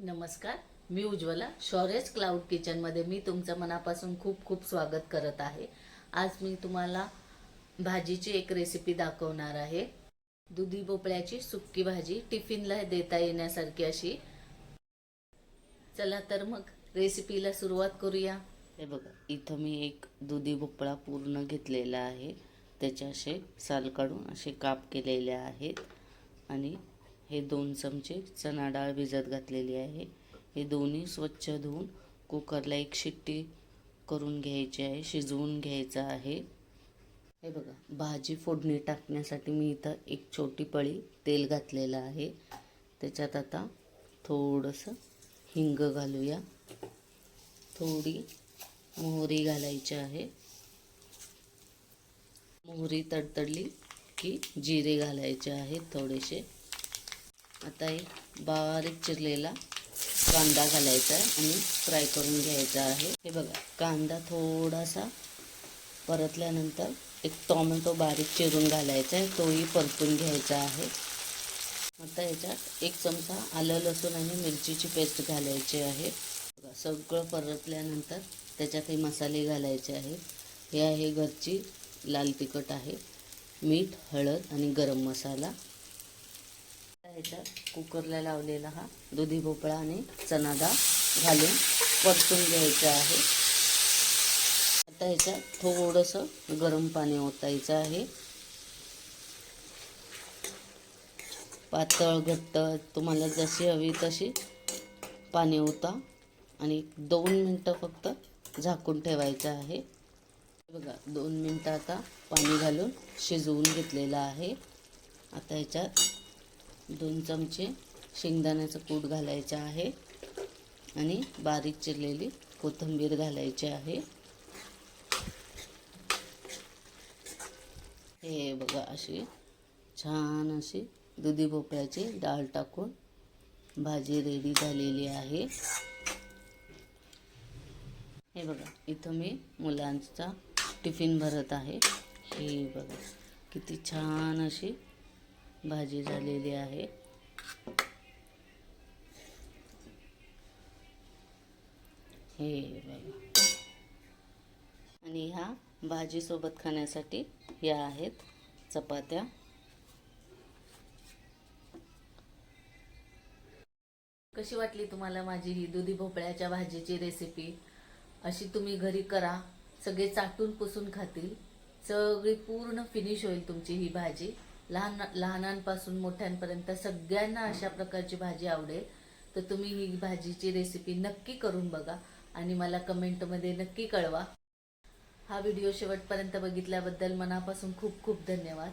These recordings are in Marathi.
नमस्कार, मी उज्ज्वला. शौर्यस क्लाउड किचनमध्ये मी तुमचं मनापासून खूप खूप स्वागत करत आहे. आज मी तुम्हाला भाजीची एक रेसिपी दाखवणार आहे. दुधी भोपळ्याची सुक्की भाजी, टिफिनला देता येण्यासारखी अशी. चला तर मग रेसिपीला सुरुवात करूया. हे बघा, इथं मी एक दुधी भोपळा पूर्ण घेतलेला आहे. त्याचे असे साल काढून असे काप केलेले आहेत. आणि हे 2 चमचे चणा डाळ भिजत घातलेली आहे. हे दोन्ही स्वच्छ धुवून कुकरला एक शिट्टी करून घ्यायची आहे, शिजवून घ्यायचं आहे. हे बघा, भाजी फोडणी टाकण्यासाठी मी इथं एक छोटी पळी तेल घातलेलं आहे. त्याच्यात आता थोडंसं हिंग घालूया. थोडी मोहरी घालायची आहे. मोहरी तडतडली की जिरे घालायचे आहेत थोडेसे. आता एक बारीक चिरलेला कांदा घालायचा आहे आणि फ्राय करून घ्यायचा आहे. हे बघा, कांदा थोडासा परतल्यानंतर एक टोमॅटो बारीक चिरून घालायचा आहे, तोही परतून घ्यायचा आहे. आता याच्यात 1 चमचा आलं लसूण आणि मिरचीची पेस्ट घालायची आहे. बघा, सगळं परतल्यानंतर त्याच्यात हे मसाले घालायचे आहेत. हे आहे घरची लाल तिखट आहे, मीठ, हळद आणि गरम मसाला. ह्याच्यात कुकरला लावलेला हा दुधी भोपळा आणि चणा डाळ घालून परतून घ्यायचं आहे. आता ह्याच्यात थोडंसं गरम पाणी ओतायचं आहे. पातळ घट्ट तुम्हाला जशी हवी तशी पाणी ओता आणि 2 मिनटं फक्त झाकून ठेवायचं आहे. बघा, 2 मिनटं आता पाणी घालून शिजवून घेतलेलं आहे. आता ह्याच्यात 2 चमचे शेंगदाण्याचं कूट घालायचं आहे आणि बारीक चिरलेली कोथिंबीर घालायची आहे. हे बघा, अशी छान अशी दुधी भोपळ्याची डाळ टाकून भाजी रेडी झालेली आहे. हे बघा, इथं मी मुलांचा टिफिन भरत आहे. हे बघा, किती छान अशी भाजी झालेली आहे. हे बघा, आणि ह्या भाजीसोबत खाण्यासाठी या आहेत चपात्या. कशी वाटली तुम्हाला माझी ही दुधी भोपळ्याच्या भाजीची रेसिपी? अशी तुम्ही घरी करा, सगळे चाटून पुसून खातील. सगळी पूर्ण फिनिश होईल तुमची ही भाजी. लहानांपासून मोठ्यांपर्यंत सगळ्यांना अशा प्रकारची भाजी आवडेल. तर तुम्ही ही भाजीची रेसिपी नक्की करून बघा आणि मला कमेंटमध्ये नक्की कळवा. हा व्हिडिओ शेवटपर्यंत बघितल्याबद्दल मनापासून खूप खूप धन्यवाद.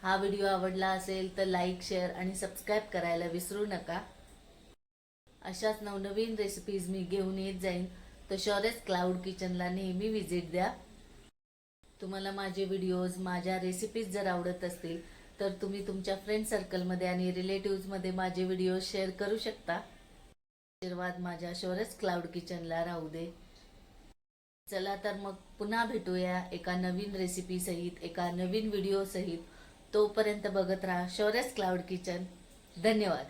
हा व्हिडिओ आवडला असेल तर लाईक, शेअर आणि सबस्क्राईब करायला विसरू नका. अशाच नवनवीन रेसिपीज मी घेऊन येत जाईन. तर शौर्यस क्लाउड किचनला नेहमी व्हिजिट द्या. तुम्हाला माझे व्हिडिओज, माझ्या रेसिपीज जर आवडत असतील तर तुम्ही तुमच्या फ्रेंड सर्कलमध्ये आणि रिलेटिव्हजमध्ये माझे व्हिडिओ शेअर करू शकता. आशीर्वाद माझ्या शौर्यस क्लाउड किचनला राहू दे. चला तर मग पुन्हा भेटूया एका नवीन रेसिपी सहित, एका नवीन व्हिडिओ सहित. तोपर्यंत बघत राहा शौर्यस क्लाउड किचन. धन्यवाद.